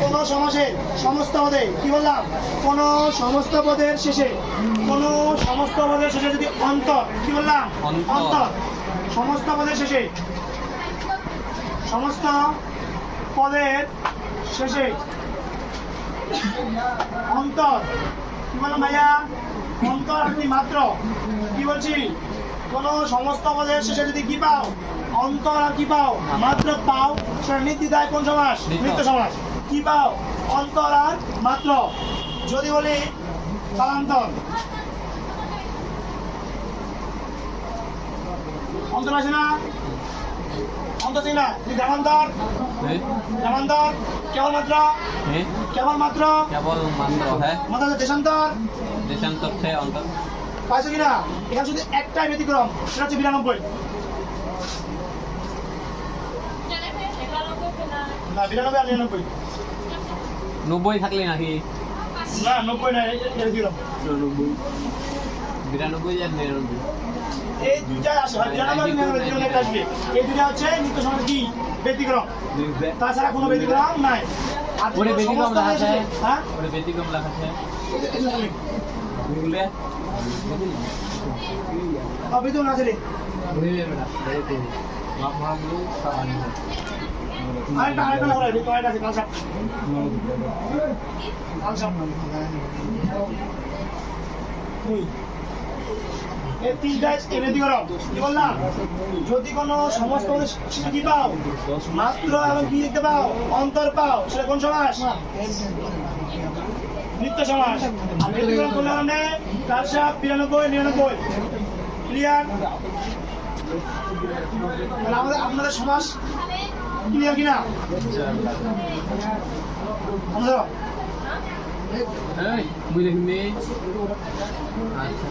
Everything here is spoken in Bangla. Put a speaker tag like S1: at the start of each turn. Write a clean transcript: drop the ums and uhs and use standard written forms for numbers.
S1: কোন সমাসের সমস্ত পদে কি বললাম, কোন সমস্ত পদের শেষে, কোন সমস্ত পদের শেষে যদি অন্তর, কি বললাম, অন্তর, সমস্ত পদের শেষে, সমস্ত পদের শেষে অন্তর, কি বললাম ভাইয়া, অন্তর আর কি মাত্র, কি বলছি, কোন সমস্ত পদের শেষে যদি কি পাও, অন্তর আর কি পাও, মাত্র পাও, সেটা নির্দ্বিধায় কোন সমাস, নিত্য সমাস। কি পাও, অন্তর আর মাত্র। যদি বলি কালান্তর, অন্তর আছে না, অন্তর ছিল না, গ্রামান্তর, গ্রামান্তর কেবলমাত্র, কেবলমাত্র,
S2: কেবলমাত্র, হ্যাঁ
S1: মাত্র দেশান্তর,
S2: দেশান্তর থেকে অন্তর
S1: পাইছো কিনা? এখানে শুধু একটাই ব্যতিক্রম, সেটা হচ্ছে 92। না 92 আর 99,
S2: 90 থাকলে নাকি
S1: না 90 না, এটা দিলাম
S2: 92 আর 99
S1: এই দুইটাই আসে, হয় 92 আর 99 দুটো একটা আসবে। এই দুইটা হচ্ছে নিত্য সমাস কি ব্যতিক্রম, তাছাড়া কোনো ব্যতিক্রম নাই। আর
S2: ওরে ব্যতিক্রম লেখা আছে,
S1: হ্যাঁ
S2: ওরে ব্যতিক্রম লেখা আছে বুঝলে
S1: অবিধ না রে, আরেকটা আরেকটা না বলে তো আরেকটা আছে কালসাপ, কালসাপ ওই এই তিনটা ব্যতিক্রম। কি বললাম, যদি কোনো সমস্ত শেষে কি পাও, মাত্র এবং কি দেখতে পাও, অন্তর পাও, সেটা কোন সমাস, নিত্য সমাস। আর ব্যতিক্রম কোন কারণে, কালসাপ 92 99, ক্লিয়ার? আমাদের আপনাদের সমাস ক্লিয়ার কিনা?
S2: এই বুঝলে কি আচ্ছা